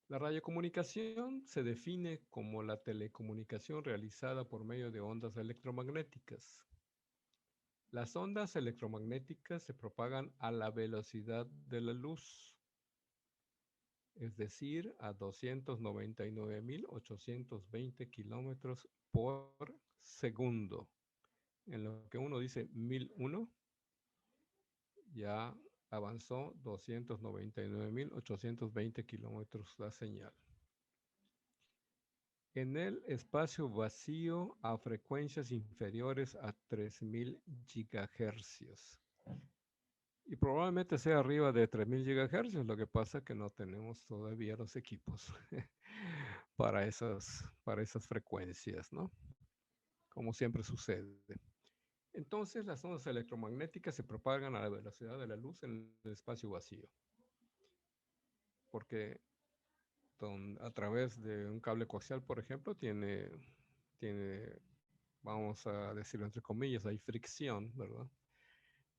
La radiocomunicación se define como la telecomunicación realizada por medio de ondas electromagnéticas. Las ondas electromagnéticas se propagan a la velocidad de la luz, es decir, a 299.820 kilómetros por segundo. En lo que uno dice 1001, ya avanzó 299.820 kilómetros la señal. En el espacio vacío a frecuencias inferiores a 3000 gigahercios. Y probablemente sea arriba de 3000 gigahercios, lo que pasa es que no tenemos todavía los equipos para esas frecuencias, ¿no? Como siempre sucede. Entonces, las ondas electromagnéticas se propagan a la velocidad de la luz en el espacio vacío, porque a través de un cable coaxial, por ejemplo, tiene, vamos a decirlo entre comillas, hay fricción, ¿verdad?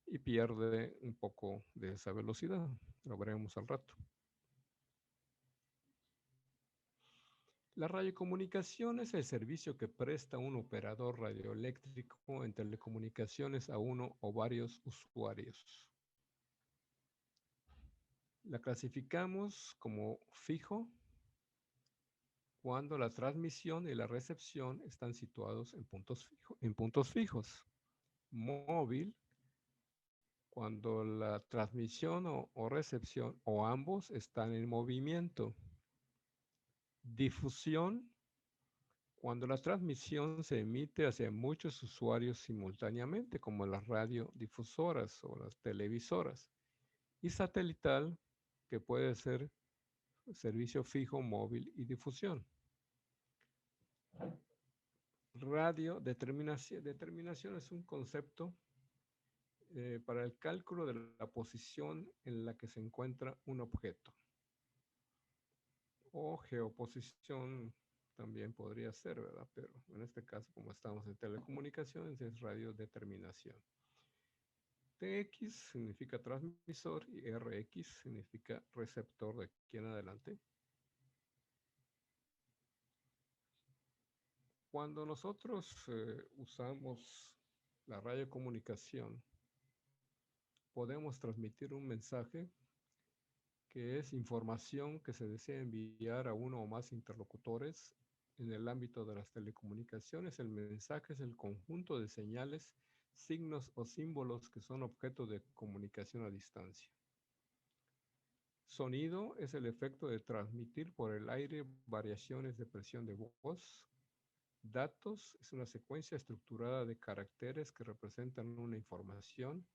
Y pierde un poco de esa velocidad. Lo veremos al rato. La radiocomunicación es el servicio que presta un operador radioeléctrico en telecomunicaciones a uno o varios usuarios. La clasificamos como fijo cuando la transmisión y la recepción están situados en puntos fijos. Móvil cuando la transmisión o recepción o ambos están en movimiento. Difusión cuando la transmisión se emite hacia muchos usuarios simultáneamente, como las radiodifusoras o las televisoras. Y satelital, que puede ser servicio fijo, móvil y difusión. Determinación es un concepto para el cálculo de la posición en la que se encuentra un objeto. O geoposición también podría ser, ¿verdad? Pero en este caso, como estamos en telecomunicaciones, es radiodeterminación. TX significa transmisor y RX significa receptor de aquí en adelante. Cuando nosotros usamos la radiocomunicación, podemos transmitir un mensaje que es información que se desea enviar a uno o más interlocutores en el ámbito de las telecomunicaciones. El mensaje es el conjunto de señales, signos o símbolos que son objeto de comunicación a distancia. Sonido es el efecto de transmitir por el aire variaciones de presión de voz. Datos es una secuencia estructurada de caracteres que representan una información.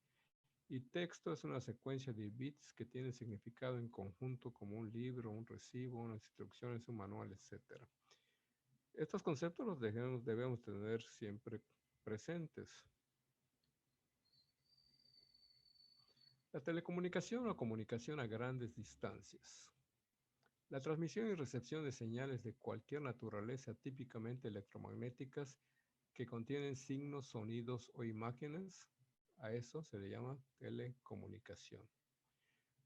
Y texto es una secuencia de bits que tiene significado en conjunto como un libro, un recibo, unas instrucciones, un manual, etc. Estos conceptos los debemos tener siempre presentes. La telecomunicación o comunicación a grandes distancias. La transmisión y recepción de señales de cualquier naturaleza, típicamente electromagnéticas, que contienen signos, sonidos o imágenes, a eso se le llama telecomunicación.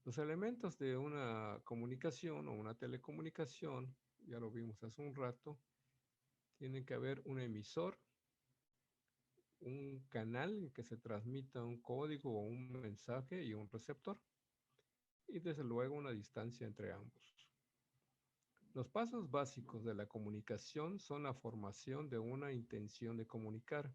Los elementos de una comunicación o una telecomunicación, ya lo vimos hace un rato, tienen que haber un emisor, un canal en que se transmita un código o un mensaje y un receptor, y desde luego una distancia entre ambos. Los pasos básicos de la comunicación son la formación de una intención de comunicar,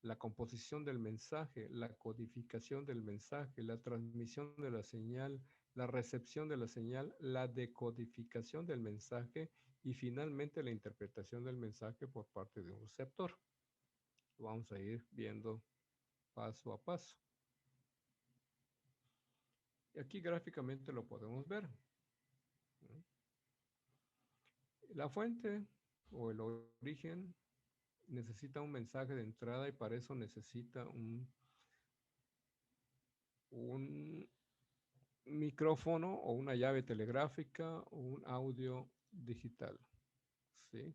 la composición del mensaje, la codificación del mensaje, la transmisión de la señal, la recepción de la señal, la decodificación del mensaje y finalmente la interpretación del mensaje por parte de un receptor. Lo vamos a ir viendo paso a paso. Y aquí gráficamente lo podemos ver. La fuente o el origen necesita un mensaje de entrada y para eso necesita un micrófono o una llave telegráfica o un audio digital, ¿sí?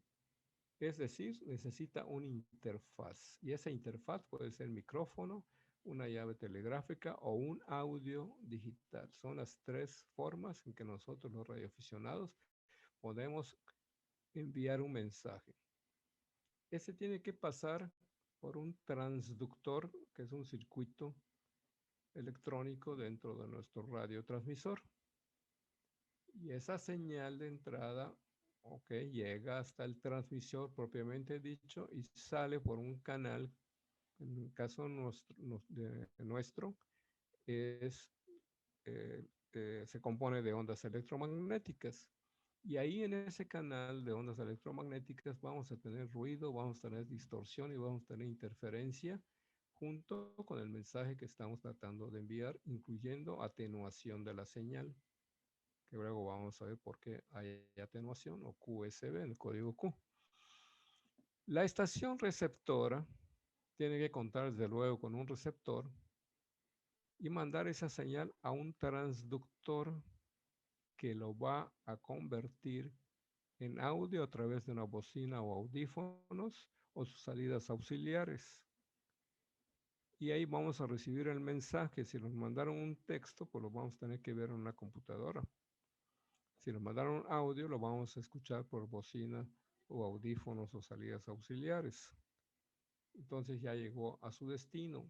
Es decir, necesita una interfaz y esa interfaz puede ser micrófono, una llave telegráfica o un audio digital. Son las tres formas en que nosotros los radioaficionados podemos enviar un mensaje. Ese tiene que pasar por un transductor, que es un circuito electrónico dentro de nuestro radiotransmisor. Y esa señal de entrada, ok, llega hasta el transmisor propiamente dicho y sale por un canal, en el caso nuestro es, se compone de ondas electromagnéticas. Y ahí en ese canal de ondas electromagnéticas vamos a tener ruido, vamos a tener distorsión y vamos a tener interferencia junto con el mensaje que estamos tratando de enviar, incluyendo atenuación de la señal, que luego vamos a ver por qué hay atenuación o QSB, el código Q. La estación receptora tiene que contar desde luego con un receptor y mandar esa señal a un transductor que lo va a convertir en audio a través de una bocina o audífonos o sus salidas auxiliares. Y ahí vamos a recibir el mensaje. Si nos mandaron un texto, pues lo vamos a tener que ver en una computadora. Si nos mandaron audio, lo vamos a escuchar por bocina o audífonos o salidas auxiliares. Entonces ya llegó a su destino.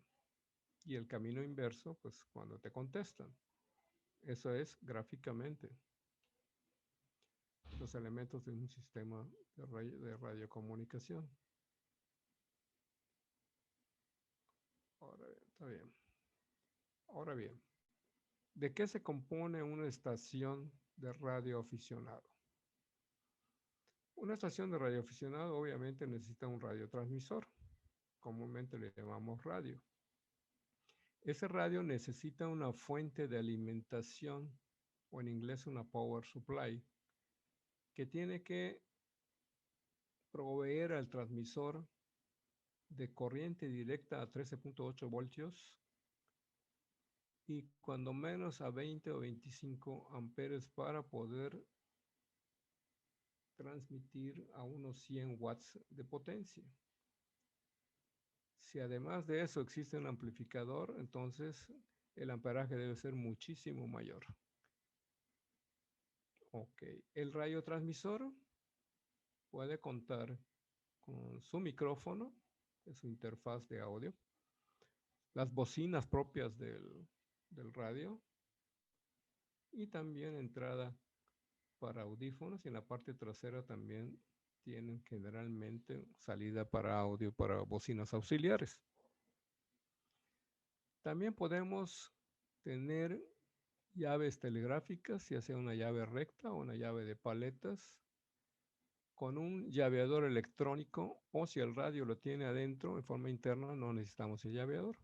Y el camino inverso, pues cuando te contestan. Eso es gráficamente los elementos de un sistema de radiocomunicación. Ahora bien, está bien. Ahora bien, ¿de qué se compone una estación de radioaficionado? Una estación de radioaficionado obviamente necesita un radiotransmisor, comúnmente le llamamos radio. Ese radio necesita una fuente de alimentación, o en inglés una power supply, que tiene que proveer al transmisor de corriente directa a 13.8 voltios y cuando menos a 20 o 25 amperes para poder transmitir a unos 100 watts de potencia. Si además de eso existe un amplificador, entonces el amperaje debe ser muchísimo mayor. Ok, el radiotransmisor puede contar con su micrófono, es su interfaz de audio, las bocinas propias del radio y también entrada para audífonos y en la parte trasera también tienen generalmente salida para audio para bocinas auxiliares. También podemos tener llaves telegráficas, ya sea una llave recta o una llave de paletas, con un llaveador electrónico o si el radio lo tiene adentro en forma interna no necesitamos el llaveador.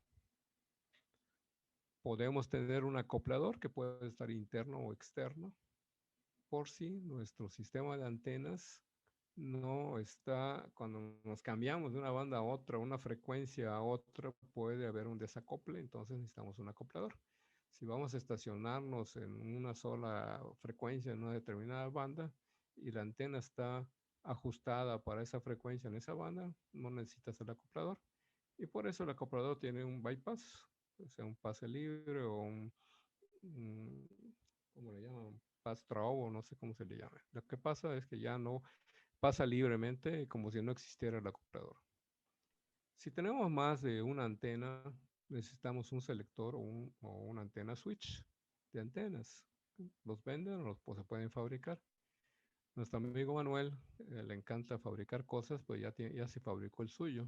Podemos tener un acoplador que puede estar interno o externo por si nuestro sistema de antenas no está, cuando nos cambiamos de una banda a otra, una frecuencia a otra, puede haber un desacople, entonces necesitamos un acoplador. Si vamos a estacionarnos en una sola frecuencia en una determinada banda y la antena está ajustada para esa frecuencia en esa banda, no necesitas el acoplador. Y por eso el acoplador tiene un bypass, o sea, un pase libre o ¿cómo le llaman? Pass through o no sé cómo se le llama. Lo que pasa es que ya no pasa libremente como si no existiera el acoplador. Si tenemos más de una antena, necesitamos un selector o una antena switch de antenas. Los venden o pues, se pueden fabricar. Nuestro amigo Manuel le encanta fabricar cosas, pues ya se fabricó el suyo.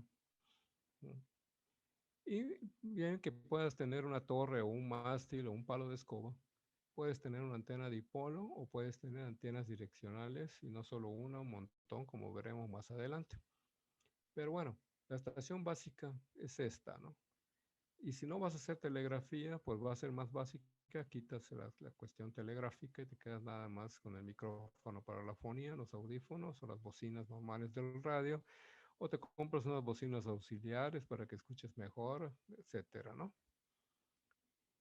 Y bien que puedas tener una torre o un mástil o un palo de escoba, puedes tener una antena dipolo o puedes tener antenas direccionales y no solo una, un montón, como veremos más adelante. Pero bueno, la estación básica es esta, ¿no? Y si no vas a hacer telegrafía, pues va a ser más básica, quitas la cuestión telegráfica y te quedas nada más con el micrófono para la fonía, los audífonos o las bocinas normales del radio, o te compras unas bocinas auxiliares para que escuches mejor, etcétera, ¿no?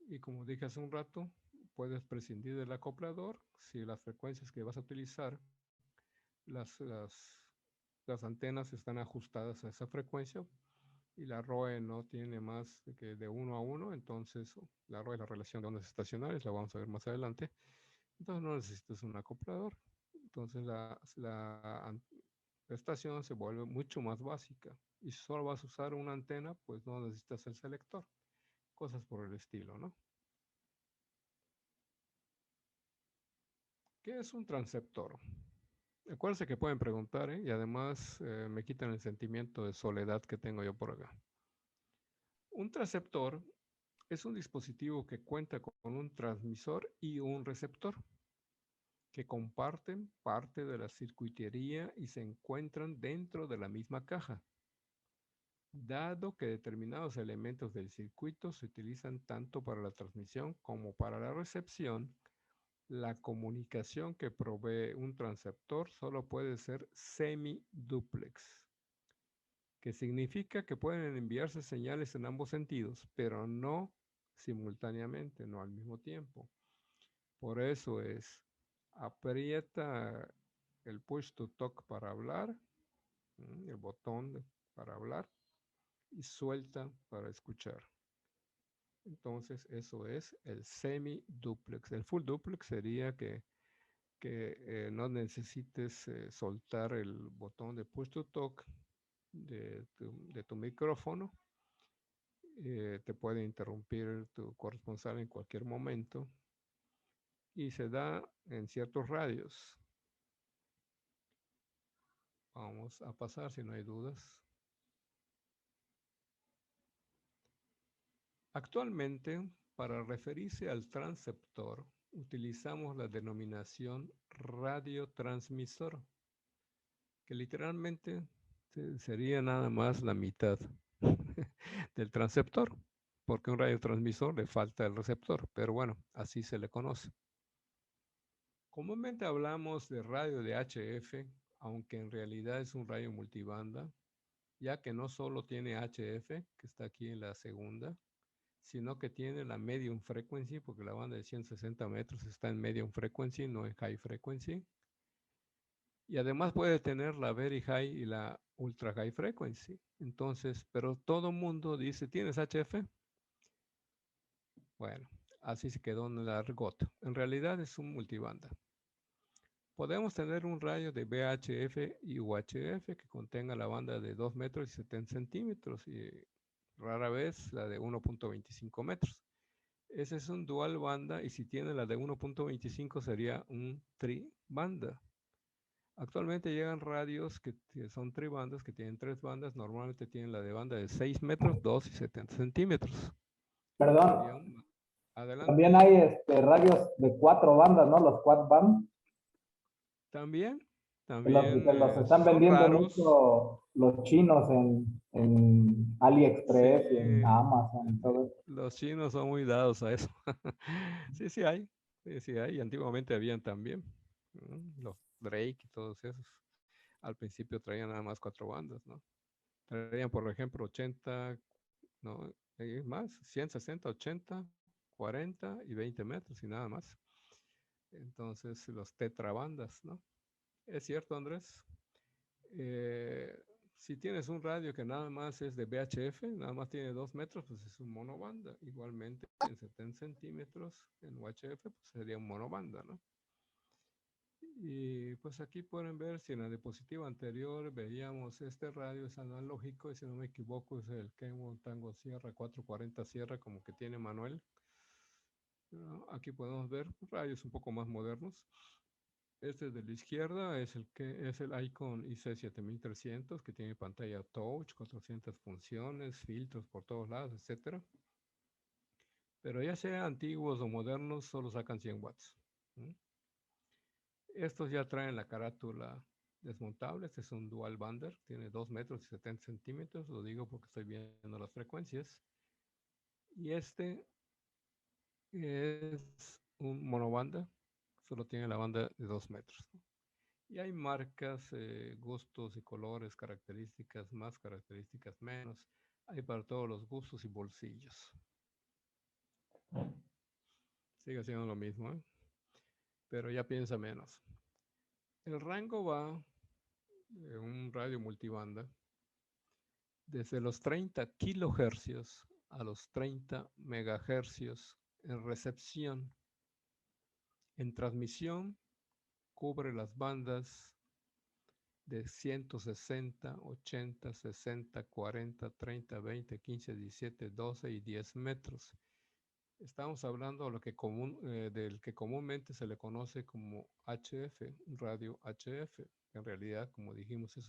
Y como dije hace un rato, puedes prescindir del acoplador si las frecuencias que vas a utilizar, las antenas están ajustadas a esa frecuencia, y la ROE no tiene más que de 1 a 1, entonces la ROE es la relación de ondas estacionarias, la vamos a ver más adelante. Entonces no necesitas un acoplador. Entonces la estación se vuelve mucho más básica. Y si solo vas a usar una antena, pues no necesitas el selector. Cosas por el estilo, ¿no? ¿Qué es un transceptor? Acuérdense que pueden preguntar, ¿eh? Y además me quitan el sentimiento de soledad que tengo yo por acá. Un transceptor es un dispositivo que cuenta con un transmisor y un receptor que comparten parte de la circuitería y se encuentran dentro de la misma caja. Dado que determinados elementos del circuito se utilizan tanto para la transmisión como para la recepción, la comunicación que provee un transceptor solo puede ser semi-duplex, que significa que pueden enviarse señales en ambos sentidos, pero no simultáneamente, no al mismo tiempo. Por eso es, aprieta el push to talk para hablar, el botón para hablar, y suelta para escuchar. Entonces, eso es el semi-duplex. El full duplex sería que no necesites soltar el botón de push to talk de tu micrófono. Te puede interrumpir tu corresponsal en cualquier momento y se da en ciertos radios. Vamos a pasar si no hay dudas. Actualmente, para referirse al transceptor, utilizamos la denominación radiotransmisor, que literalmente sería nada más la mitad del transceptor, porque a un radiotransmisor le falta el receptor, pero bueno, así se le conoce. Comúnmente hablamos de radio de HF, aunque en realidad es un radio multibanda, ya que no solo tiene HF, que está aquí en la segunda, sino que tiene la medium frequency, porque la banda de 160 metros está en medium frequency, no en high frequency. Y además puede tener la very high y la ultra high frequency. Entonces, pero todo mundo dice, ¿tienes HF? Bueno, así se quedó en el argot. En realidad es un multibanda. Podemos tener un radio de VHF y UHF que contenga la banda de 2 metros y 70 centímetros y rara vez la de 1.25 metros. Ese es un dual banda y si tiene la de 1.25 sería un tri-banda. Actualmente llegan radios que son tribandas, que tienen 3 bandas. Normalmente tienen la de banda de 6 metros, 2 y 70 centímetros. Perdón, Adelante. también hay radios de 4 bandas, ¿no? Los quad band. También, Que también los están son vendiendo raros. mucho los chinos en Sí, AliExpress y en Amazon y todo eso. los chinos son muy dados a eso. Sí, sí hay. Sí, sí hay. Antiguamente habían también. Los Drake y todos esos. Al principio traían nada más 4 bandas, ¿no? Traían, por ejemplo, 80, ¿no? Más, 160, 80, 40 y 20 metros y nada más. Entonces, los tetrabandas, ¿no? Es cierto, Andrés. Eh, si tienes un radio que nada más es de VHF, nada más tiene 2 metros, pues es un monobanda. Igualmente, en 70 centímetros, en UHF, pues sería un monobanda, ¿no? Y pues aquí pueden ver si en la diapositiva anterior veíamos este radio es analógico y si no me equivoco es el Kenwood Tango Sierra 440 Sierra como que tiene Manuel. Aquí podemos ver radios un poco más modernos. Este de la izquierda es el Icon IC7300 que tiene pantalla touch, 400 funciones, filtros por todos lados, etcétera. Pero ya sea antiguos o modernos, solo sacan 100 watts. Estos ya traen la carátula desmontable. Este es un dual bander, tiene 2 metros y 70 centímetros. Lo digo porque estoy viendo las frecuencias. Y este es un monobanda, solo tiene la banda de 2 metros. Y hay marcas, gustos y colores, características más, características menos. Hay para todos los gustos y bolsillos. Sigue siendo lo mismo, ¿eh? Pero ya piensa menos. El rango va de un radio multibanda desde los 30 kilohercios a los 30 megahercios en recepción. En transmisión cubre las bandas de 160, 80, 60, 40, 30, 20, 15, 17, 12 y 10 metros. Estamos hablando de del que comúnmente se le conoce como HF, radio HF. En realidad, como dijimos, es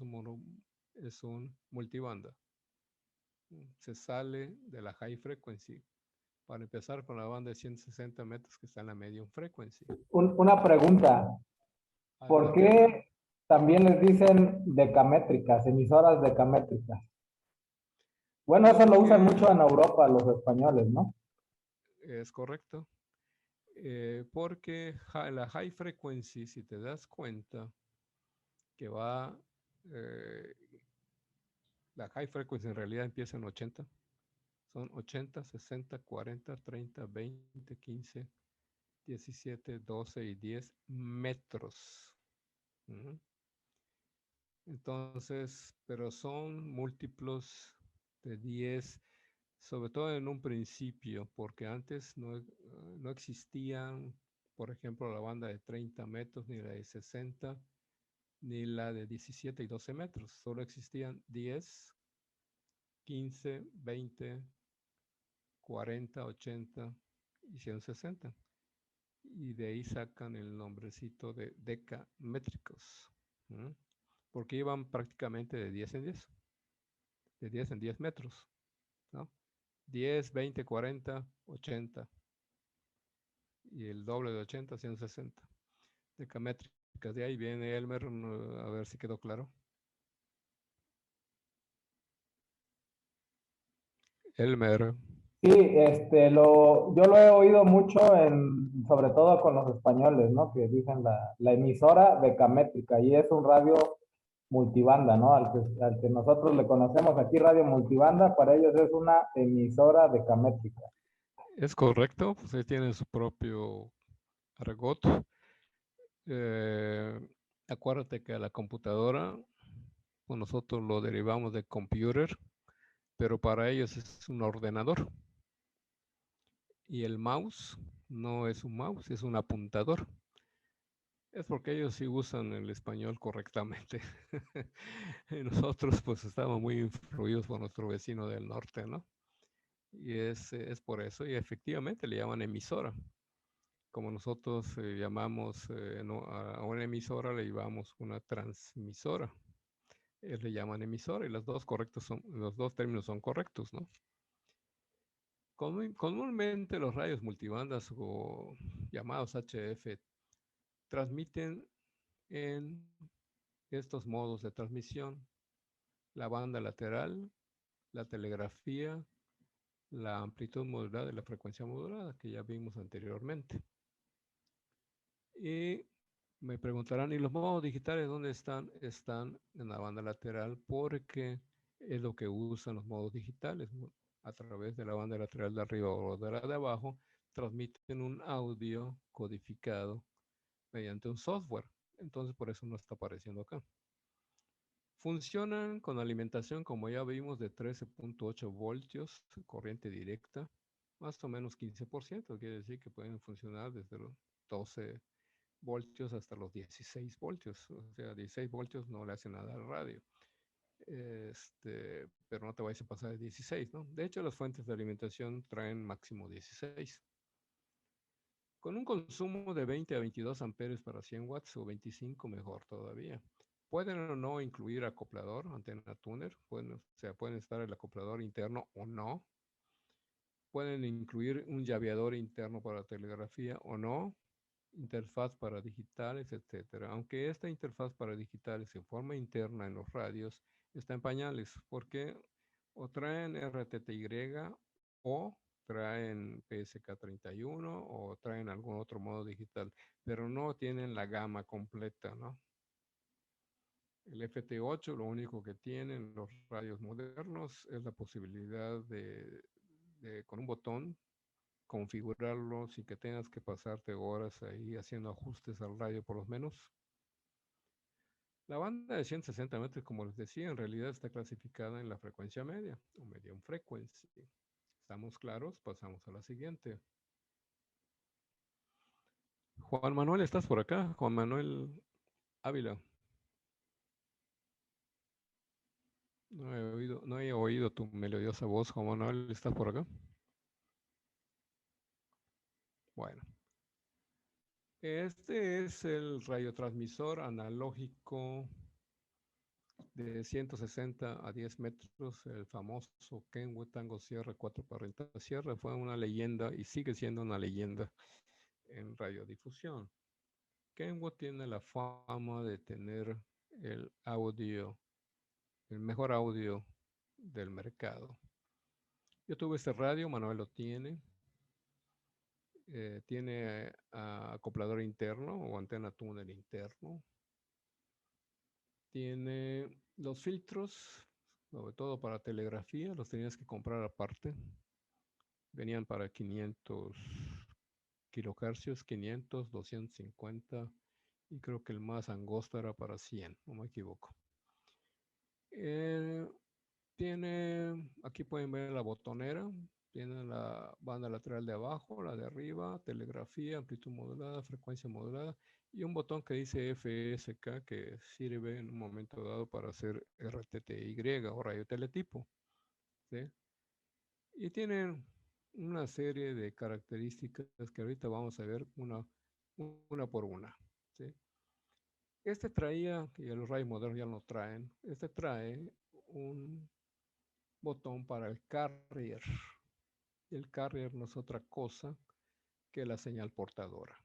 un multibanda. Se sale de la high frequency para empezar con la banda de 160 metros que está en la medium frequency. Una pregunta. ¿Por Adelante, Edgar. qué también les dicen decamétricas, emisoras decamétricas? Bueno, eso lo usan Porque mucho en Europa los españoles, ¿no? es correcto. Porque la high frequency, si te das cuenta, que eh, la high frequency en realidad empieza en 80. Son 80, 60, 40, 30, 20, 15, 17, 12 y 10 metros. Ujú. Entonces, pero son múltiplos de 10, sobre todo en un principio, porque antes no existían, por ejemplo, la banda de 30 metros, ni la de 60, ni la de 17 y 12 metros. Solo existían 10, 15, 20, 40, 80 y 160. Y de ahí sacan el nombrecito de decamétricos. ¿Mm? Porque iban prácticamente de 10 en 10, de 10 en 10 metros, ¿no? 10, 20, 40, 80 y el doble de 80, 160. Decamétricas. De ahí viene Elmer, a ver si quedó claro. Elmer. Sí, yo lo he oído mucho sobre todo con los españoles, ¿no? Que dicen la emisora decamétrica y es un radio multibanda, ¿no? Al que nosotros le conocemos aquí radio multibanda, para ellos es una emisora decamétrica. Es correcto, pues ahí tienen su propio argot. Eh, Acuérdate que a la computadora, pues nosotros lo derivamos de computer, pero para ellos es un ordenador. Y el mouse no es un mouse, es un apuntador. Es porque ellos sí usan el español correctamente. Y nosotros pues estamos muy influidos por nuestro vecino del norte, ¿no? Y es por eso, y efectivamente le llaman emisora. Como nosotros llamamos no, a una emisora, le llamamos una transmisora. Ellos le llaman emisora y los dos términos son correctos, ¿no? Comúnmente los radios multibandas o llamados HF transmiten en estos modos de transmisión: la banda lateral, la telegrafía, la amplitud modulada y la frecuencia modulada, que ya vimos anteriormente. Y me preguntarán, ¿y los modos digitales dónde están? Están en la banda lateral porque es lo que usan los modos digitales, ¿no? A través de la banda lateral de arriba o de la de abajo, transmiten un audio codificado mediante un software. Entonces, por eso no está apareciendo acá. Funcionan con alimentación, como ya vimos, de 13.8 voltios, corriente directa, más o menos 15%, quiere decir que pueden funcionar desde los 12 voltios hasta los 16 voltios. O sea, 16 voltios no le hace nada al radio. Pero no te vayas a pasar de 16, ¿no? De hecho, las fuentes de alimentación traen máximo 16. Con un consumo de 20 a 22 amperes para 100 watts o 25, mejor todavía. Pueden o no incluir acoplador, antena tuner, o sea, pueden estar el acoplador interno o no. Pueden incluir un llaveador interno para telegrafía o no, interfaz para digitales, etcétera. Aunque esta interfaz para digitales en forma interna en los radios está en pañales, porque o traen RTTY o traen PSK31 o traen algún otro modo digital, pero no tienen la gama completa, ¿no? El FT8 lo único que tienen los radios modernos es la posibilidad con un botón, configurarlo sin que tengas que pasarte horas ahí haciendo ajustes al radio por los menús. La banda de 160 metros, como les decía, en realidad está clasificada en la frecuencia media o medium frequency. ¿Estamos claros? Pasamos a la siguiente. Juan Manuel, ¿estás por acá? Juan Manuel Ávila. No he oído tu melodiosa voz, Juan Manuel, ¿estás por acá? Bueno, este es el radiotransmisor analógico de 160 a 10 metros, el famoso Kenwood Tango Sierra 440 Sierra. Fue una leyenda y sigue siendo una leyenda en radiodifusión. Kenwood tiene la fama de tener el audio, el mejor audio del mercado. Yo tuve este radio, Manuel lo tiene. Tiene acoplador interno o antena túnel interno. Tiene los filtros, sobre todo para telegrafía, los tenías que comprar aparte. Venían para 500 kilohercios, 500, 250 y creo que el más angosto era para 100, no me equivoco. Aquí pueden ver la botonera, tiene la banda lateral de abajo, la de arriba, telegrafía, amplitud modulada, frecuencia modulada y un botón que dice FSK que sirve en un momento dado para hacer RTTY o radioteletipo, ¿sí? Y tienen una serie de características que ahorita vamos a ver una por una, ¿sí? Este traía, y los radios modernos ya no traen, este trae un botón para el carrier. El carrier no es otra cosa que la señal portadora.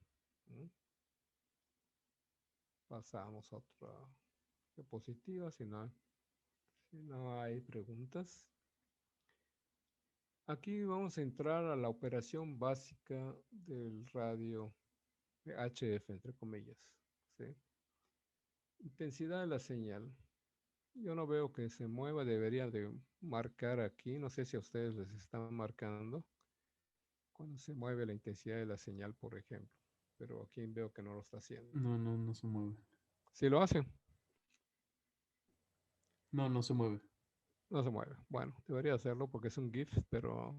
Pasamos a otra diapositiva si no hay preguntas. Aquí vamos a entrar a la operación básica del radio HF, entre comillas, ¿sí? Intensidad de la señal. Yo no veo que se mueva, debería de marcar aquí, no sé si a ustedes les están marcando cuando se mueve la intensidad de la señal, por ejemplo, pero aquí veo que no lo está haciendo. No se mueve. ¿Sí lo hace? No se mueve. No se mueve. Bueno, debería hacerlo porque es un GIF, pero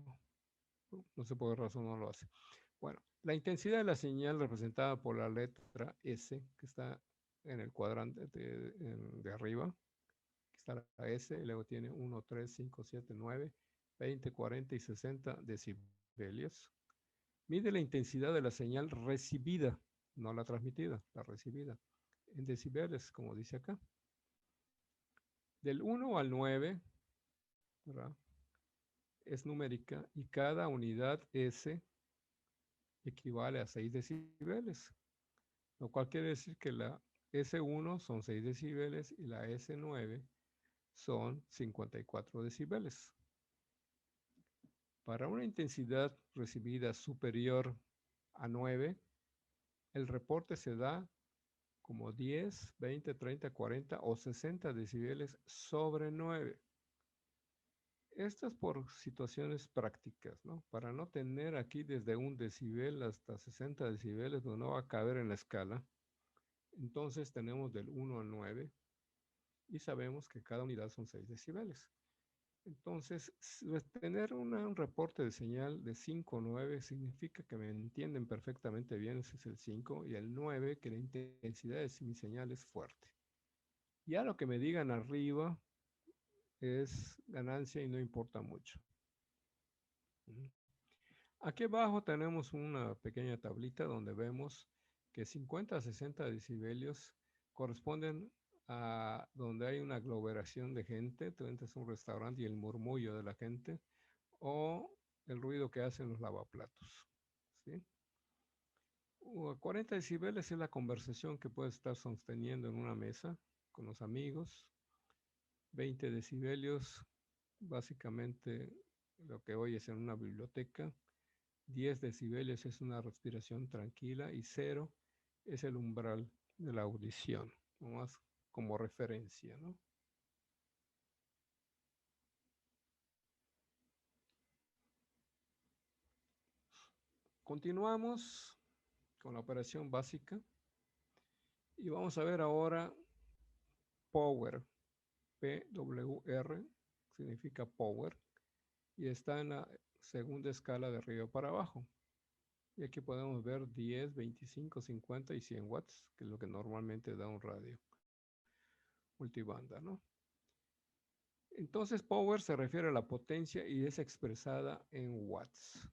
no sé por qué razón no lo hace. Bueno, la intensidad de la señal representada por la letra S, que está en el cuadrante de arriba, que está la S, y luego tiene 1, 3, 5, 7, 9, 20, 40 y 60 decibelios. Mide la intensidad de la señal recibida, no la transmitida, la recibida, en decibeles, como dice acá. Del 1 al 9, ¿verdad? Es numérica y cada unidad S equivale a 6 decibeles, lo cual quiere decir que la S1 son 6 decibeles y la S9 son 54 decibeles. Para una intensidad recibida superior a 9, el reporte se da como 10, 20, 30, 40 o 60 decibeles sobre 9. Esto es por situaciones prácticas, ¿no? Para no tener aquí desde 1 decibel hasta 60 decibeles, donde no va a caber en la escala. Entonces tenemos del 1 al 9 y sabemos que cada unidad son 6 decibeles. Entonces, tener un reporte de señal de 5 o 9 significa que me entienden perfectamente bien, ese es el 5, y el 9, que la intensidad de mi señal es fuerte. Ya lo que me digan arriba es ganancia y no importa mucho. Aquí abajo tenemos una pequeña tablita donde vemos que 50 a 60 decibelios corresponden a donde hay una aglomeración de gente. Tú entras a un restaurante y el murmullo de la gente o el ruido que hacen los lavaplatos, ¿sí? 40 decibeles es la conversación que puedes estar sosteniendo en una mesa con los amigos. 20 decibelios, básicamente lo que oyes en una biblioteca. 10 decibelios es una respiración tranquila y 0 es el umbral de la audición, nomás como referencia, ¿no? Continuamos con la operación básica y vamos a ver ahora power, PWR, significa power, y está en la segunda escala de arriba para abajo. Y aquí podemos ver 10, 25, 50 y 100 watts, que es lo que normalmente da un radio multibanda, ¿no? Entonces, power se refiere a la potencia y es expresada en watts.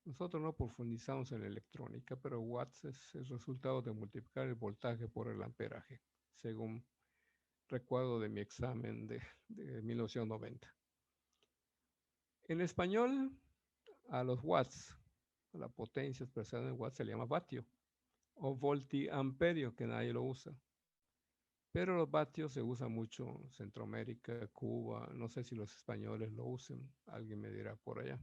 Nosotros no profundizamos en electrónica, pero watts es el resultado de multiplicar el voltaje por el amperaje, según recuerdo de mi examen de 1990. En español, a los watts, a la potencia expresada en watts se le llama vatio o voltiamperio, que nadie lo usa. Pero los vatios se usan mucho en Centroamérica, Cuba, no sé si los españoles lo usen, alguien me dirá por allá.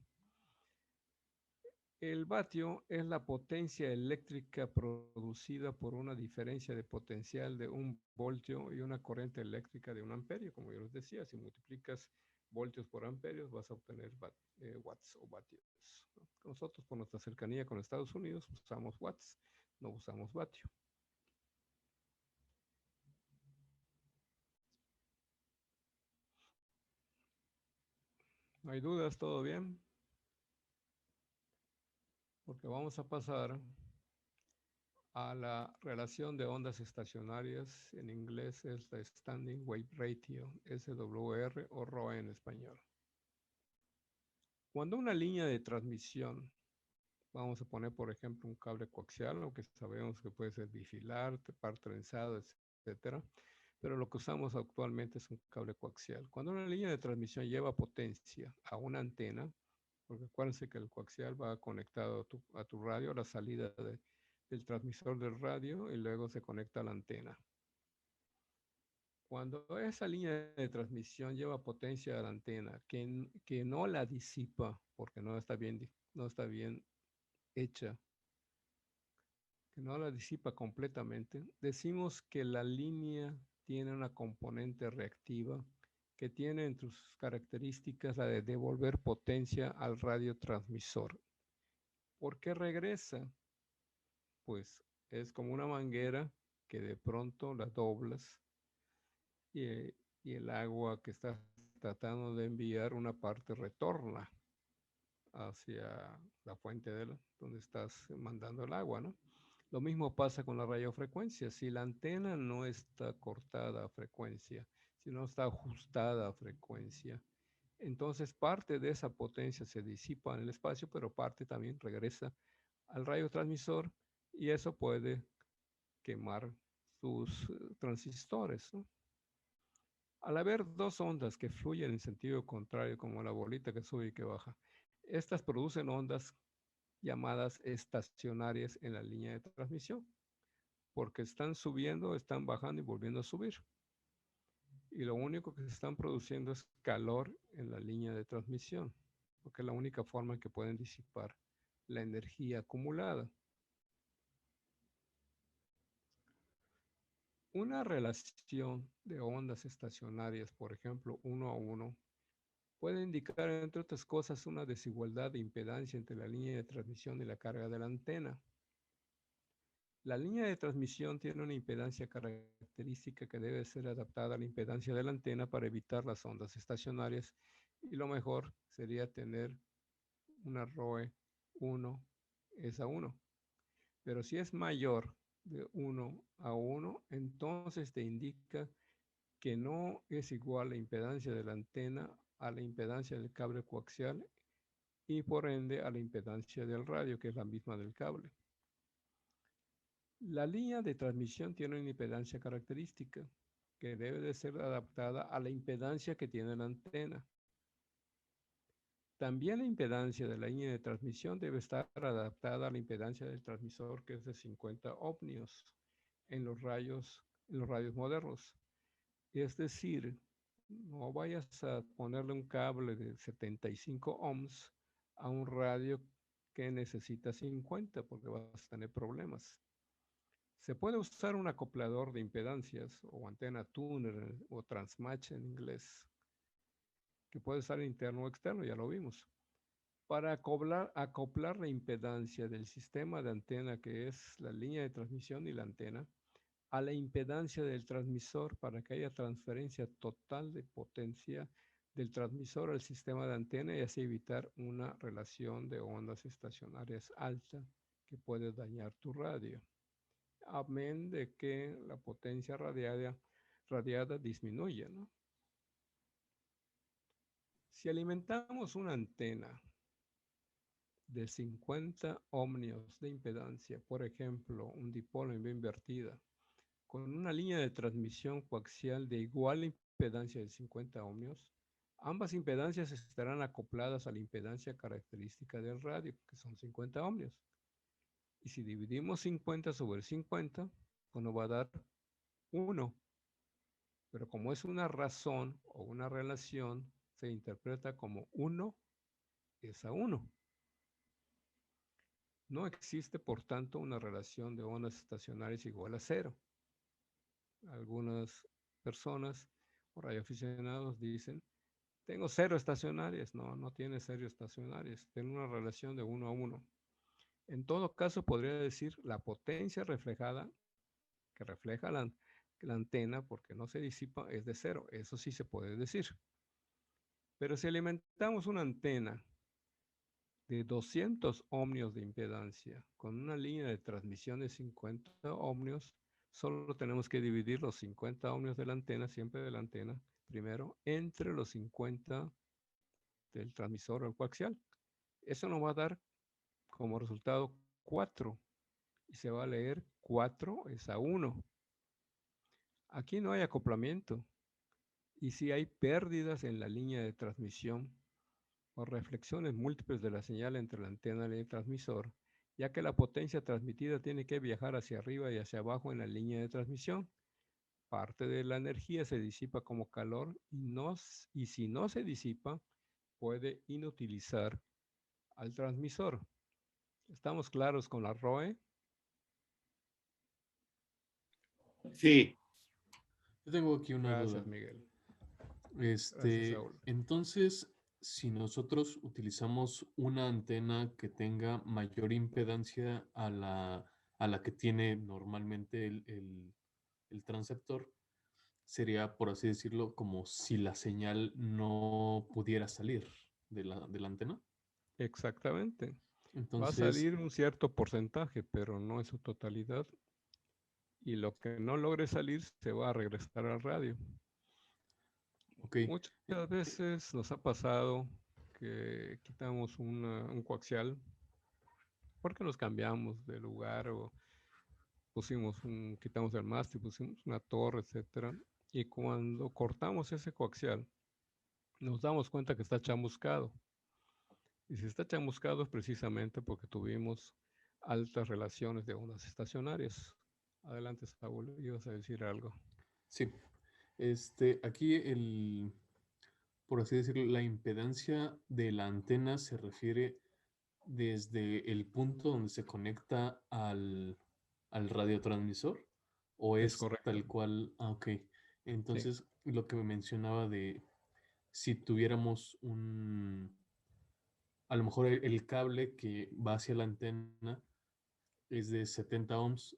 El vatio es la potencia eléctrica producida por una diferencia de potencial de 1 voltio y una corriente eléctrica de 1 amperio. Como yo les decía, si multiplicas voltios por amperios vas a obtener watts o vatios, ¿no? Nosotros, por nuestra cercanía con Estados Unidos, usamos watts, no usamos vatio. ¿No hay dudas? ¿Todo bien? Porque vamos a pasar a la relación de ondas estacionarias. En inglés es la Standing Wave Ratio, SWR o ROE en español. Cuando una línea de transmisión, vamos a poner por ejemplo un cable coaxial, aunque sabemos que puede ser bifilar, par trenzado, etcétera, pero lo que usamos actualmente es un cable coaxial. Cuando una línea de transmisión lleva potencia a una antena, porque acuérdense que el coaxial va conectado a tu radio, a la salida del transmisor del radio, y luego se conecta a la antena. Cuando esa línea de transmisión lleva potencia a la antena, que no la disipa, porque no está bien hecha, que no la disipa completamente, decimos que la línea tiene una componente reactiva que tiene entre sus características la de devolver potencia al radiotransmisor. ¿Por qué regresa? Pues es como una manguera que de pronto la doblas y el agua que estás tratando de enviar una parte retorna hacia la fuente donde estás mandando el agua, ¿no? Lo mismo pasa con la radiofrecuencia. Si la antena no está cortada a frecuencia, si no está ajustada a frecuencia, entonces parte de esa potencia se disipa en el espacio, pero parte también regresa al radiotransmisor y eso puede quemar sus transistores, ¿no? Al haber dos ondas que fluyen en sentido contrario, como la bolita que sube y que baja, estas producen ondas llamadas estacionarias en la línea de transmisión, porque están subiendo, están bajando y volviendo a subir. Y lo único que se están produciendo es calor en la línea de transmisión, porque es la única forma en que pueden disipar la energía acumulada. Una relación de ondas estacionarias, por ejemplo, 1 a 1, puede indicar, entre otras cosas, una desigualdad de impedancia entre la línea de transmisión y la carga de la antena. La línea de transmisión tiene una impedancia característica que debe ser adaptada a la impedancia de la antena para evitar las ondas estacionarias, y lo mejor sería tener una ROE 1 es a 1. Pero si es mayor de 1 a 1, entonces te indica que no es igual la impedancia de la antena a la impedancia del cable coaxial y por ende a la impedancia del radio, que es la misma del cable. La línea de transmisión tiene una impedancia característica que debe de ser adaptada a la impedancia que tiene la antena. También la impedancia de la línea de transmisión debe estar adaptada a la impedancia del transmisor, que es de 50 ohmios en los radios modernos. Es decir, no vayas a ponerle un cable de 75 ohms a un radio que necesita 50 porque vas a tener problemas. Se puede usar un acoplador de impedancias o antena tuner o transmatch en inglés, que puede estar interno o externo, ya lo vimos. Para acoplar la impedancia del sistema de antena, que es la línea de transmisión y la antena, a la impedancia del transmisor para que haya transferencia total de potencia del transmisor al sistema de antena y así evitar una relación de ondas estacionarias alta que puede dañar tu radio. Amén de que la potencia radiada disminuye, ¿no? Si alimentamos una antena de 50 ohmios de impedancia, por ejemplo, un dipolo en B invertida, con una línea de transmisión coaxial de igual impedancia de 50 ohmios, ambas impedancias estarán acopladas a la impedancia característica del radio, que son 50 ohmios. Y si dividimos 50 sobre 50, pues nos va a dar 1. Pero como es una razón o una relación, se interpreta como 1 es a 1. No existe, por tanto, una relación de ondas estacionarias igual a 0. Algunas personas o radioaficionados dicen, tengo 0 estacionarias. No, no tiene 0 estacionarias. Tiene una relación de 1 a 1. En todo caso, podría decir la potencia reflejada, que refleja la antena porque no se disipa, es de 0. Eso sí se puede decir. Pero si alimentamos una antena de 200 ohmios de impedancia con una línea de transmisión de 50 ohmios, solo tenemos que dividir los 50 ohmios de la antena, siempre de la antena, primero, entre los 50 del transmisor o coaxial. Eso nos va a dar como resultado 4 y se va a leer 4 es a 1. Aquí no hay acoplamiento y si hay pérdidas en la línea de transmisión o reflexiones múltiples de la señal entre la antena y el transmisor, ya que la potencia transmitida tiene que viajar hacia arriba y hacia abajo en la línea de transmisión. Parte de la energía se disipa como calor y si no se disipa, puede inutilizar al transmisor. ¿Estamos claros con la ROE? Sí. Yo tengo aquí una Gracias, duda. Miguel. Gracias, Saúl. Entonces, si nosotros utilizamos una antena que tenga mayor impedancia a la que tiene normalmente el transceptor, sería, por así decirlo, como si la señal no pudiera salir de la antena. Exactamente. Va a Entonces, salir un cierto porcentaje, pero no en su totalidad. Y lo que no logre salir se va a regresar al radio. ok, Muchas veces nos ha pasado que quitamos un coaxial porque nos cambiamos de lugar o quitamos el mástil, pusimos una torre, etcétera. Y cuando cortamos ese coaxial, nos damos cuenta que está chamuscado. Y si está chamuscado es precisamente porque tuvimos altas relaciones de ondas estacionarias. Adelante, Saúl, ibas a decir algo. sí. Aquí por así decirlo, la impedancia de la antena se refiere desde el punto donde se conecta al radiotransmisor, o Es es correcto. tal cual. Ah, ok. Sí. Entonces, lo que me mencionaba de si tuviéramos a lo mejor el cable que va hacia la antena es de 70 ohms,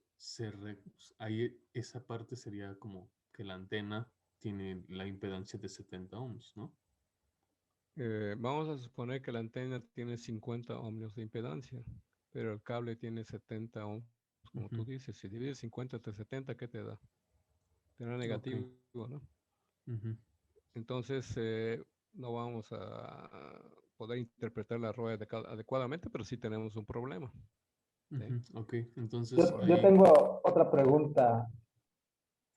ahí esa parte sería como que la antena tiene la impedancia de 70 ohms, ¿no? Vamos a suponer que la antena tiene 50 ohmios de impedancia, pero el cable tiene 70 ohms, como tú dices. Si divides 50 entre 70, ¿qué te da? Te da negativo, ¿no? Entonces, no vamos a poder interpretar la rueda adecuadamente, pero sí tenemos un problema. ¿Sí? Ok, entonces Yo tengo otra pregunta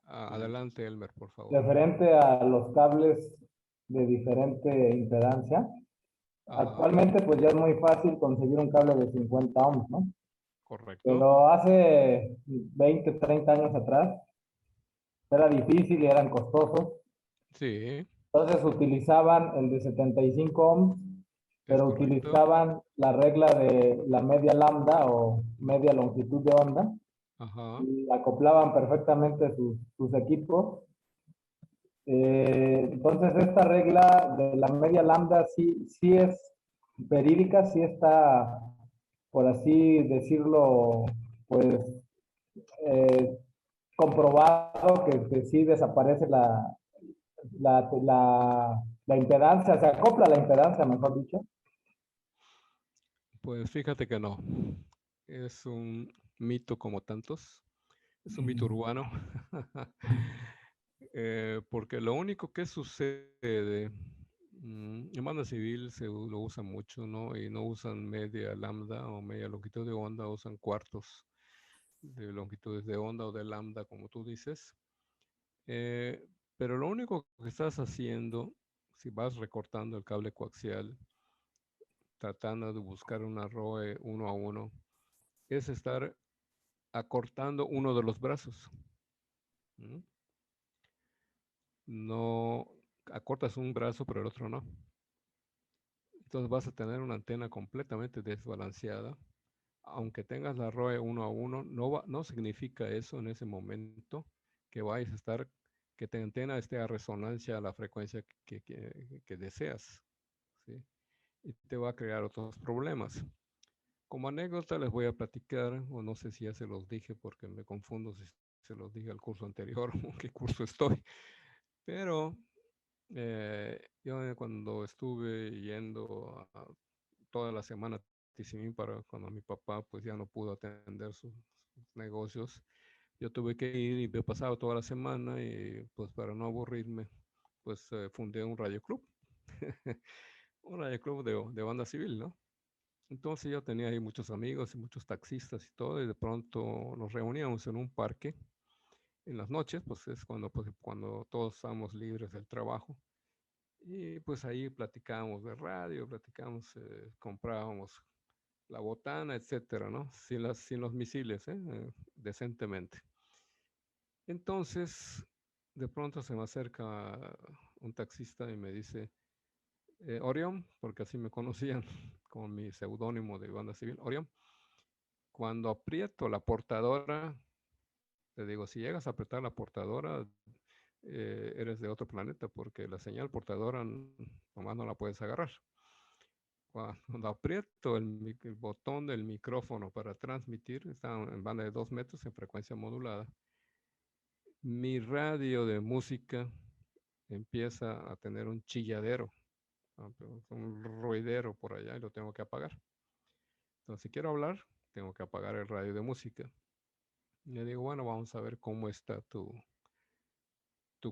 Adelante, Elmer, por favor. referente a los cables de diferente impedancia. Actualmente, pues ya es muy fácil conseguir un cable de 50 ohms, ¿no? Correcto. Pero hace 20, 30 años atrás era difícil y eran costosos. Sí. Entonces utilizaban el de 75 ohms, pero utilizaban la regla de la media lambda o media longitud de onda. Ajá. Y acoplaban perfectamente sus equipos. Entonces esta regla de la media lambda sí es verídica, sí está, por así decirlo, pues comprobado que sí desaparece la impedancia, se acopla la impedancia, mejor dicho. Pues fíjate que no. Es un mito como tantos. Es un mito urbano. Porque lo único que sucede, en banda civil lo usa mucho, ¿no? Y no usan media lambda o media longitud de onda, usan cuartos de longitudes de onda o de lambda, como tú dices. Pero lo único que estás haciendo, si vas recortando el cable coaxial, tratando de buscar una ROE 1 a 1, es estar acortando uno de los brazos. ¿Mm? No acortas un brazo, pero el otro no. Entonces vas a tener una antena completamente desbalanceada. Aunque tengas la ROE 1 a 1, no significa eso en ese momento que vayas a estar, que tu antena esté a resonancia a la frecuencia que deseas, ¿sí? Y te va a crear otros problemas. Como anécdota les voy a platicar, o no sé si ya se los dije porque me confundo si se los dije al curso anterior o en qué curso estoy, pero yo cuando estuve yendo toda la semana a Tizimín para cuando mi papá pues ya no pudo atender sus negocios, yo tuve que ir y he pasado toda la semana y pues para no aburrirme, pues fundé un radio club, un radio club de banda civil, ¿no? Entonces yo tenía ahí muchos amigos y muchos taxistas y todo, y de pronto nos reuníamos en un parque en las noches, pues es cuando todos estamos libres del trabajo. Y pues ahí platicábamos de radio, platicábamos, comprábamos la botana, etcétera, ¿no? Sin los misiles, decentemente. Entonces, de pronto se me acerca un taxista y me dice, Orión, porque así me conocían con mi seudónimo de banda civil, Orión, cuando aprieto la portadora, te digo, si llegas a apretar la portadora, eres de otro planeta, porque la señal portadora nomás no la puedes agarrar. Cuando aprieto el botón del micrófono para transmitir, está en banda de 2 metros en frecuencia modulada, mi radio de música empieza a tener un chilladero, un ruidero por allá y lo tengo que apagar. Entonces, si quiero hablar, tengo que apagar el radio de música. Y le digo, bueno, vamos a ver cómo está tu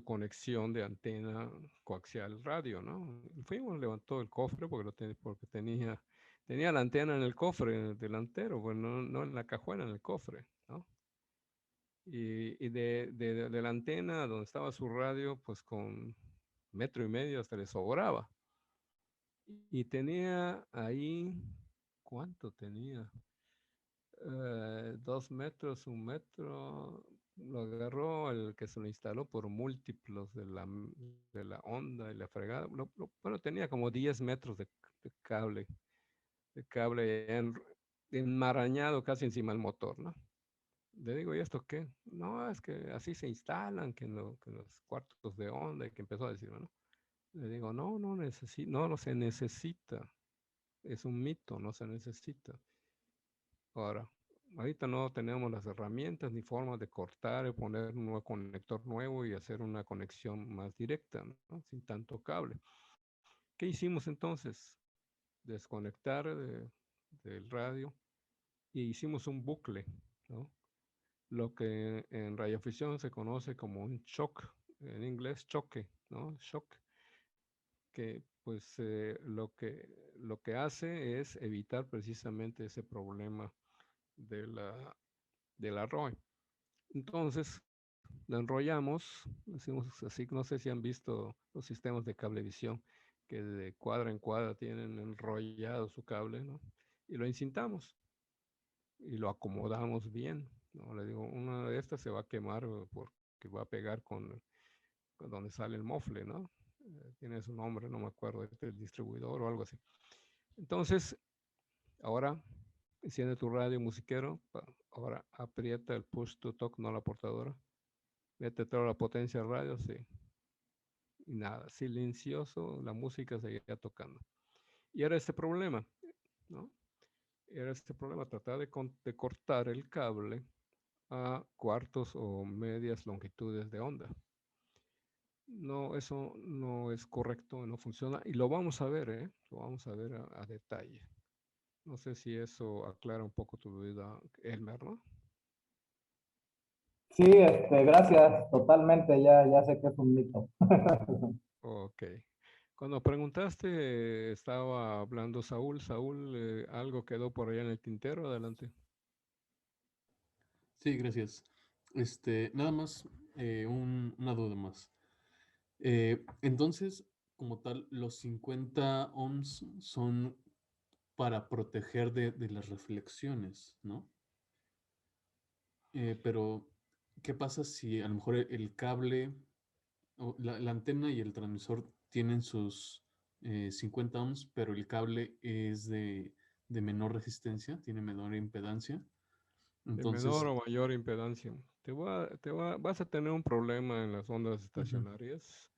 conexión de antena coaxial radio, ¿no? Fuimos, levantó el cofre porque tenía la antena en el cofre delantero, pues no en la cajuela, en el cofre, ¿no? Y de la antena donde estaba su radio, pues con 1,5 metros hasta le sobraba. Y tenía ahí, ¿cuánto tenía? 2 metros, 1 metro, lo agarró el que se lo instaló por múltiplos de la onda y la fregada. Bueno, tenía como 10 metros de cable enmarañado casi encima del motor, ¿no? Le digo, ¿y esto qué? No, es que así se instalan, que en los cuartos de onda, y que empezó a decir, ¿no? Le digo, no se necesita. Es un mito, no se necesita. Ahora, ahorita no tenemos las herramientas ni formas de cortar y poner un nuevo conector nuevo y hacer una conexión más directa, ¿no? Sin tanto cable. ¿Qué hicimos entonces? Desconectar del radio y hicimos un bucle, ¿no? Lo que en radioafición se conoce como un shock, en inglés choque, ¿no? Shock, que pues lo que hace es evitar precisamente ese problema de la ROE. Entonces, lo enrollamos, decimos así, no sé si han visto los sistemas de cablevisión que de cuadra en cuadra tienen enrollado su cable, ¿no? Y lo encintamos y lo acomodamos bien, ¿no? Le digo, una de estas se va a quemar porque va a pegar con donde sale el mofle, ¿no? Tiene su nombre, no me acuerdo, el distribuidor o algo así. Entonces, ahora enciende tu radio musiquero, ahora aprieta el push to talk, no la portadora. Mete toda la potencia al radio, sí. Y nada, silencioso, la música seguía tocando. Y era este problema, ¿no? Era este problema, tratar de cortar el cable a cuartos o medias longitudes de onda. No, eso no es correcto, no funciona. Y lo vamos a ver, ¿eh? Lo vamos a ver a detalle. No sé si eso aclara un poco tu duda, Elmer, ¿no? Sí, gracias, totalmente, ya sé que es un mito. Ok. Cuando preguntaste, estaba hablando Saúl. Saúl, algo quedó por allá en el tintero. Adelante. Sí, gracias. Nada más, una duda más. Entonces, como tal, los 50 ohms son para proteger de las reflexiones, ¿no? Pero, ¿qué pasa si a lo mejor el cable, o la antena y el transmisor tienen sus 50 ohms, pero el cable es de menor resistencia, tiene menor impedancia? De menor Entonces, o mayor impedancia. Vas a tener un problema en las ondas ujú, estacionarias,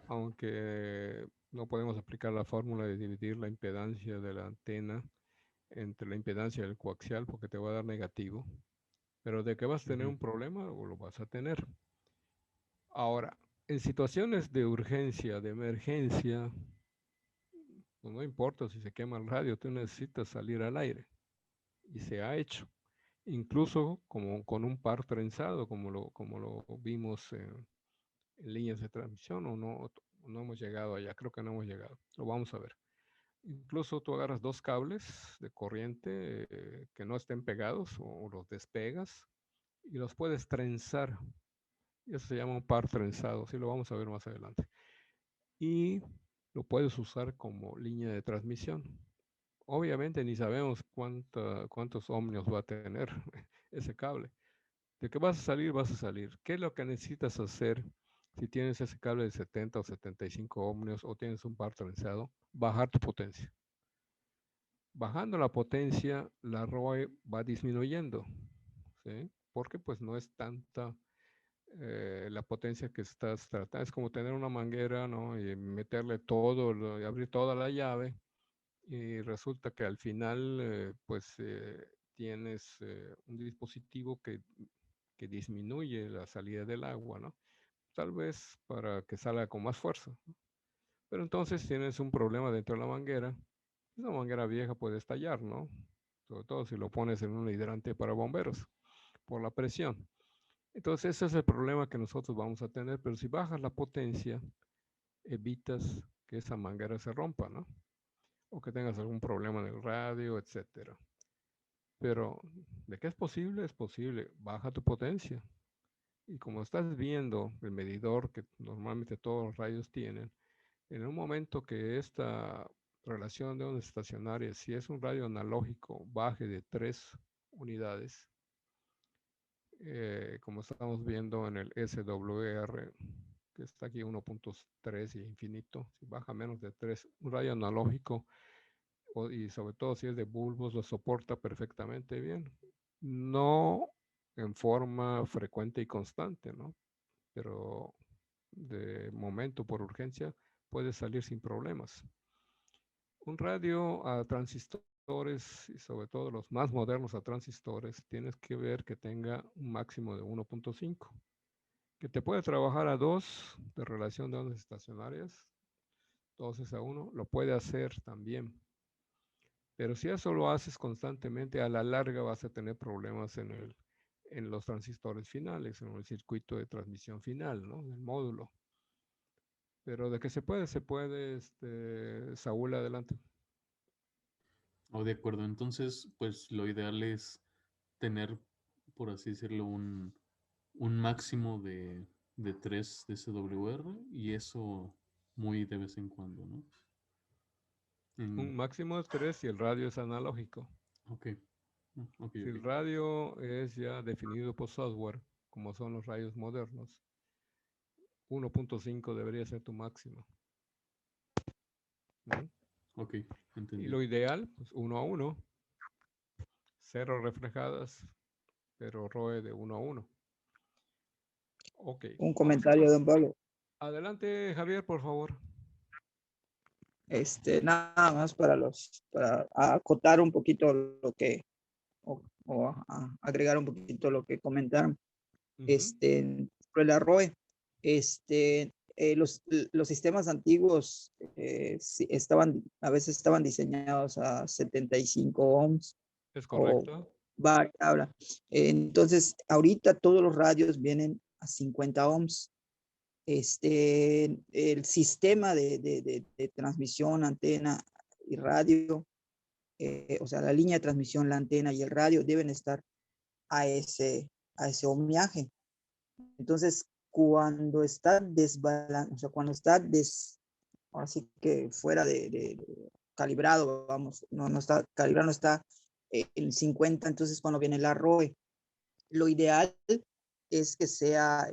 aunque no podemos aplicar la fórmula de dividir la impedancia de la antena entre la impedancia del coaxial porque te va a dar negativo. Pero de que vas a tener ujú, un problema, o lo vas a tener. Ahora, en situaciones de urgencia, de emergencia, pues no importa si se quema el radio, tú necesitas salir al aire. Y se ha hecho. Incluso como con un par trenzado, como lo vimos en líneas de transmisión, o no hemos llegado allá, creo que no hemos llegado. Lo vamos a ver. Incluso tú agarras dos cables de corriente que no estén pegados o los despegas y los puedes trenzar. Y eso se llama un par trenzado, sí lo vamos a ver más adelante. Y lo puedes usar como línea de transmisión. Obviamente ni sabemos cuántos ohmios va a tener ese cable. De que vas a salir, vas a salir. ¿Qué es lo que necesitas hacer si tienes ese cable de 70 o 75 ohmios o tienes un par trenzado? Bajar tu potencia. Bajando la potencia, la ROE va disminuyendo, ¿sí? Porque pues no es tanta la potencia que estás tratando. Es como tener una manguera, ¿no? Y meterle todo, y abrir toda la llave y resulta que al final pues tienes un dispositivo que disminuye la salida del agua, ¿no? Tal vez para que salga con más fuerza, ¿no? Pero entonces tienes un problema dentro de la manguera. Esa manguera vieja puede estallar, ¿no? Sobre todo si lo pones en un hidrante para bomberos, por la presión. Entonces ese es el problema que nosotros vamos a tener, pero si bajas la potencia, evitas que esa manguera se rompa, ¿no? O que tengas algún problema en el radio, etcétera. Pero de qué es posible, baja tu potencia. Y como estás viendo el medidor que normalmente todos los radios tienen, en un momento que esta relación de ondas estacionarias, si es un radio analógico, baje de 3 unidades, como estamos viendo en el SWR, que está aquí 1.3 y infinito, si baja menos de 3, un radio analógico, y sobre todo si es de bulbos, lo soporta perfectamente bien. No en forma frecuente y constante, ¿no? Pero de momento, por urgencia, puede salir sin problemas. Un radio a transistores, y sobre todo los más modernos a transistores, tienes que ver que tenga un máximo de 1.5, que te puede trabajar a 2 de relación de ondas estacionarias, 2 es a 1, lo puede hacer también. Pero si eso lo haces constantemente, a la larga vas a tener problemas en los transistores finales, en el circuito de transmisión final, ¿no? Del módulo. Pero de que se puede, Saúl, adelante. de acuerdo. Entonces, pues lo ideal es tener, por así decirlo, un máximo de 3 de SWR y eso muy de vez en cuando, ¿no? Un máximo de 3 si el radio es analógico. Ok, ok, Si el ok. radio es ya definido por software, como son los radios modernos, 1.5 debería ser tu máximo. ¿Mm? Ok, Y entendido. lo ideal, pues 1 a 1, 0 reflejadas, pero ROE de 1 a 1. Ok, Un vamos comentario, entonces. don Pablo. Adelante, Javier, por favor. Nada más para acotar un poquito lo que, o agregar un poquito lo que comentaron. Ujú. Sobre la ROE, los sistemas antiguos sí a veces estaban diseñados a 75 ohms Es o correcto. variable. Entonces, ahorita todos los radios vienen a 50 ohms. El sistema de transmisión, antena y radio, o sea, la línea de transmisión, la antena y el radio deben estar a ese ohmiaje. Entonces, cuando está o sea, cuando está ahora sí que fuera de calibrado, vamos, no está calibrado, no está en 50, entonces cuando viene la ROE, lo ideal es que sea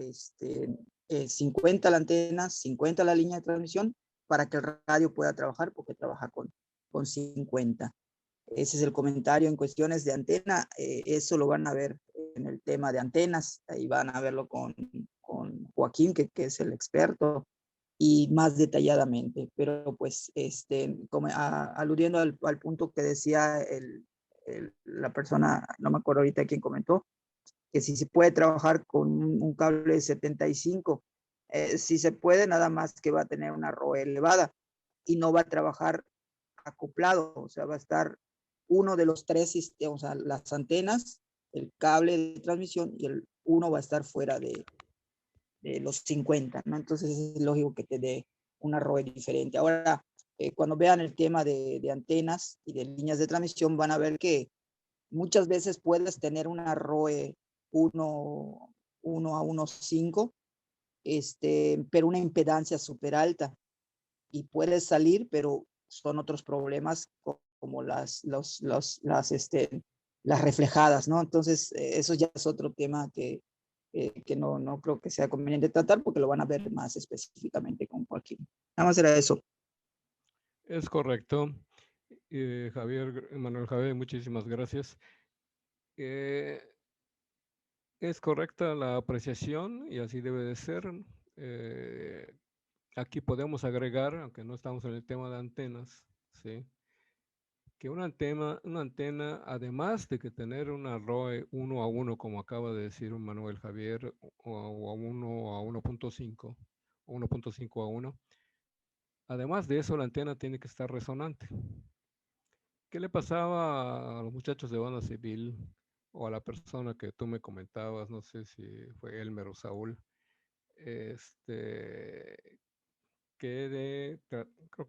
50 la antena, 50 la línea de transmisión, para que el radio pueda trabajar, porque trabaja con 50. Ese es el comentario en cuestiones de antena. Eso lo van a ver en el tema de antenas. Ahí van a verlo con Joaquín, que es el experto, y más detalladamente. Pero pues, como aludiendo al punto que decía la persona, no me acuerdo ahorita quién comentó, que si se puede trabajar con un cable de 75, si se puede, nada más que va a tener una ROE elevada y no va a trabajar acoplado, o sea, va a estar uno de los tres sistemas, o sea, las antenas, el cable de transmisión y uno va a estar fuera de los 50, ¿no? Entonces es lógico que te dé una ROE diferente. Ahora, cuando vean el tema de antenas y de líneas de transmisión, van a ver que muchas veces puedes tener una ROE 1 a 1.5, pero una impedancia súper alta y puedes salir, pero son otros problemas como las reflejadas, ¿no? Entonces, eso ya es otro tema que no creo que sea conveniente tratar porque lo van a ver más específicamente con Joaquín. Nada más era eso. Es correcto. Manuel Javier, muchísimas gracias. Es correcta la apreciación y así debe de ser. Aquí podemos agregar, aunque no estamos en el tema de antenas, ¿sí? Que una antena, además de que tener una ROE 1 a 1, como acaba de decir un Manuel Javier, o a 1 a 1.5, o 1.5 a 1, además de eso, la antena tiene que estar resonante. ¿Qué le pasaba a los muchachos de banda civil o a la persona que tú me comentabas? No sé si fue Elmer o Saúl. Creo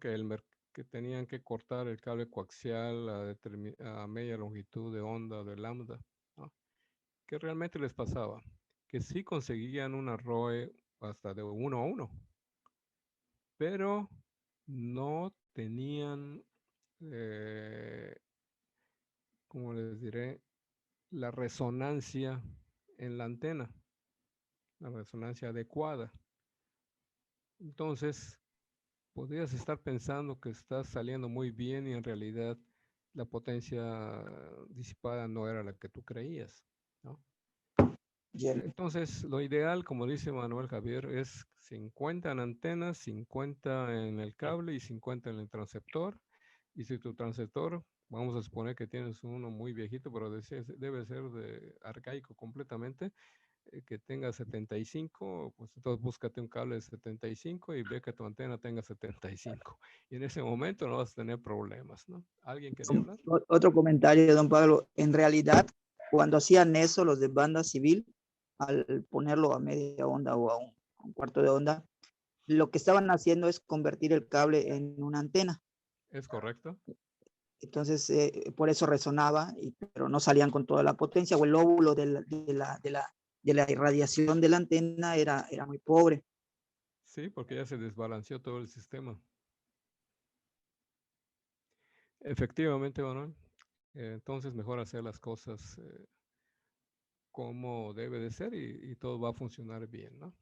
que Elmer, que tenían que cortar el cable coaxial a media longitud de onda de lambda, ¿no? ¿Qué realmente les pasaba? Que sí conseguían una ROE hasta de 1 a 1, pero no tenían, como les diré, la resonancia en la antena, la resonancia adecuada. Entonces, podrías estar pensando que estás saliendo muy bien y en realidad la potencia disipada no era la que tú creías, ¿no? Bien. Entonces, lo ideal, como dice Manuel Javier, es 50 en antenas, 50 en el cable y 50 en el transceptor. Y si tu transceptor, vamos a suponer que tienes uno muy viejito, pero debe ser de arcaico completamente, que tenga 75, pues entonces búscate un cable de 75 y ve que tu antena tenga 75. Y en ese momento no vas a tener problemas, ¿no? ¿Alguien quería hablar? Otro comentario, don Pablo. En realidad, cuando hacían eso los de banda civil, al ponerlo a media onda o a un cuarto de onda, lo que estaban haciendo es convertir el cable en una antena. ¿Es correcto? Entonces, por eso resonaba, pero no salían con toda la potencia, o el lóbulo de la irradiación de la antena era muy pobre. Sí, porque ya se desbalanceó todo el sistema. Efectivamente, Manuel. Entonces, mejor hacer las cosas como debe de ser y todo va a funcionar bien, ¿no?